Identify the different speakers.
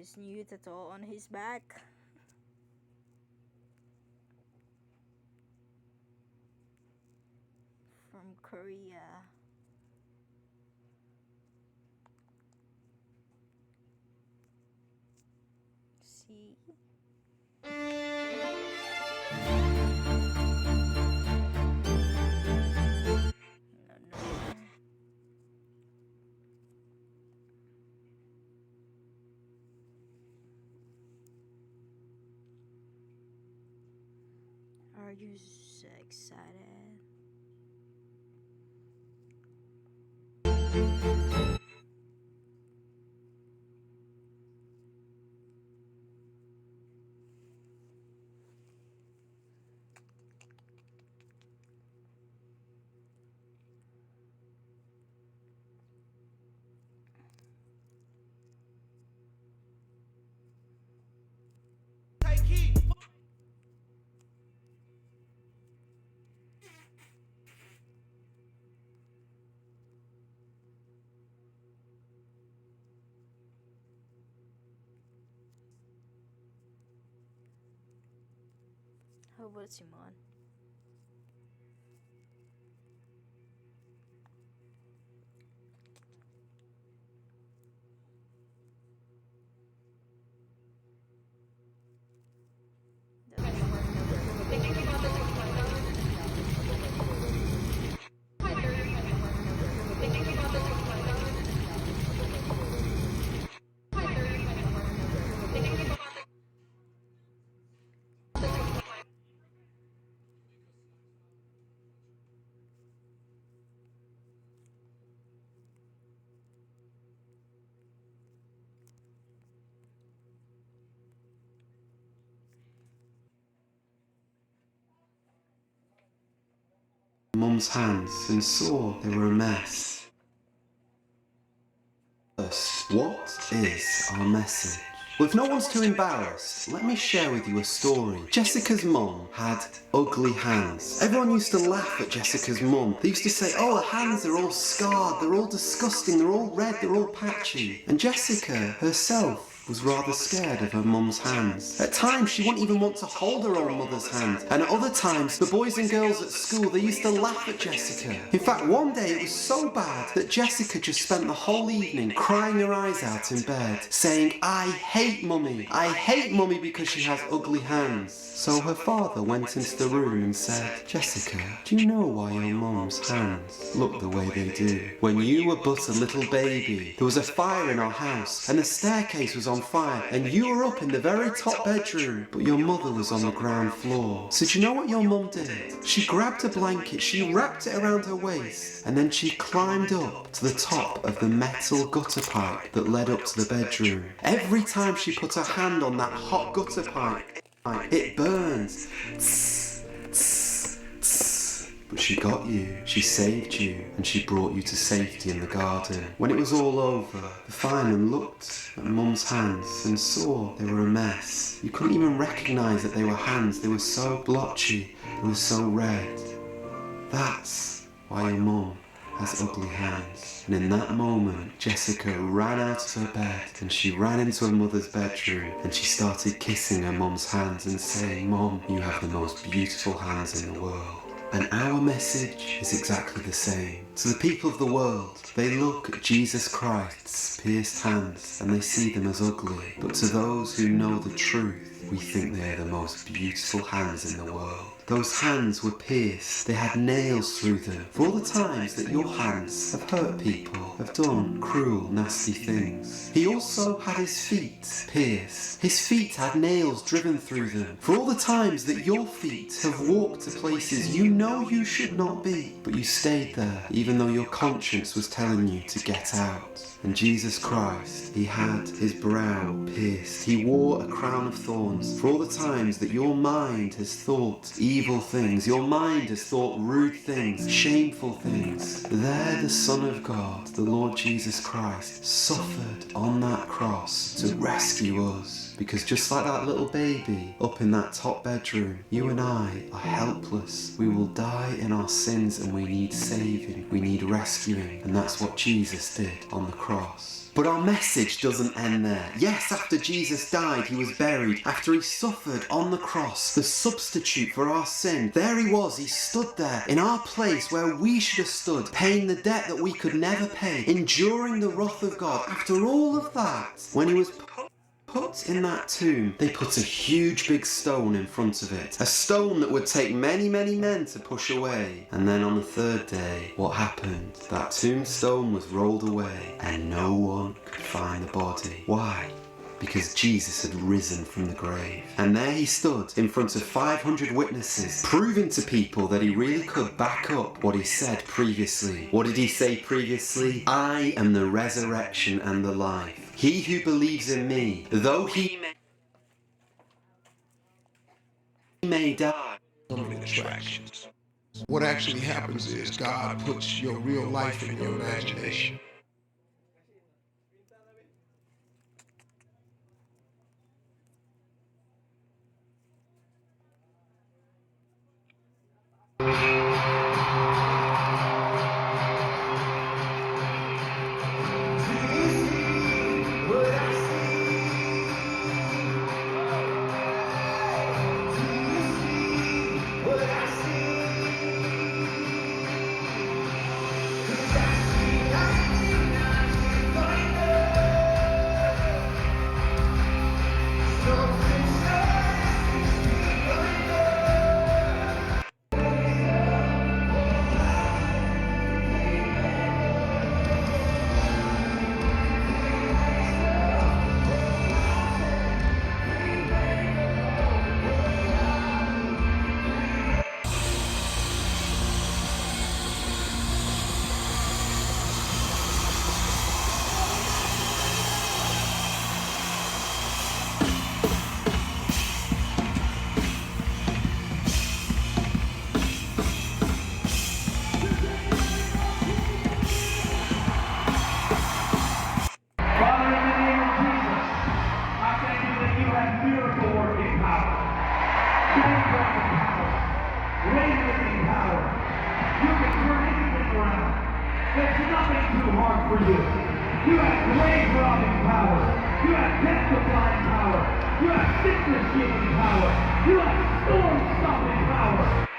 Speaker 1: his new tattoo on his back. From Korea. See? Are you so excited? How about Simon?
Speaker 2: Mum's hands and saw they were a mess. First, what is our message? Well, if no one's too embarrassed, let me share with you a story. Jessica's mum had ugly hands. Everyone used to laugh at Jessica's mum. They used to say, oh, her hands are all scarred, they're all disgusting, they're all red, they're all patchy. And Jessica herself was rather scared of her mum's hands. At times she wouldn't even want to hold her own mother's hand, and at other times the boys and girls at school, they used to laugh at Jessica. In fact, one day it was so bad that Jessica just spent the whole evening crying her eyes out in bed, saying, I hate mummy because she has ugly hands. So her father went into the room and said, Jessica, do you know why your mum's hands look the way they do? When you were but a little baby, there was a fire in our house, and the staircase was on fire, and you were up in the very top bedroom, but your mother was on the ground floor. So do you know what your mum did? She grabbed a blanket, she wrapped it around her waist, and then she climbed up to the top of the metal gutter pipe that led up to the bedroom. Every time she put her hand on that hot gutter pipe, it burns. Tss, tss, tss. But she got you, she saved you, and she brought you to safety in the garden. When it was all over, the fireman looked at Mum's hands and saw they were a mess. You couldn't even recognise that they were hands, they were so blotchy, they were so red. That's why your mum has ugly hands. And in that moment, Jessica ran out of her bed and she ran into her mother's bedroom and she started kissing her mum's hands and saying, Mum, you have the most beautiful hands in the world. And our message is exactly the same. To the people of the world, they look at Jesus Christ's pierced hands and they see them as ugly. But to those who know the truth, we think they are the most beautiful hands in the world. Those hands were pierced, they had nails through them. For all the times that your hands have hurt people, have done cruel, nasty things. He also had his feet pierced. His feet had nails driven through them. For all the times that your feet have walked to places you know you should not be, but you stayed there, even though your conscience was telling you to get out. And Jesus Christ, he had his brow pierced. He wore a crown of thorns for all the times that your mind has thought evil things, your mind has thought rude things, shameful things. There the Son of God, the Lord Jesus Christ, suffered on that cross to rescue us. Because just like that little baby up in that top bedroom, you and I are helpless. We will die in our sins and we need saving. We need rescuing. And that's what Jesus did on the cross. But our message doesn't end there. Yes, after Jesus died, he was buried. After he suffered on the cross, the substitute for our sin, there he was. He stood there in our place where we should have stood, paying the debt that we could never pay, enduring the wrath of God. After all of that, when he was put in that tomb, they put a huge big stone in front of it. A stone that would take many, many men to push away. And then on the third day, what happened? That tombstone was rolled away and no one could find the body. Why? Because Jesus had risen from the grave. And there he stood in front of 500 witnesses, proving to people that he really could back up what he said previously. What did he say previously? I am the resurrection and the life. He who believes in me, though he may die.
Speaker 3: So many distractions. What actually happens is God puts your real life in your imagination.
Speaker 4: There's nothing too hard for you. You have grave-robbing power. You have death-defying power. You have sickness-healing power. You have storm-stopping power.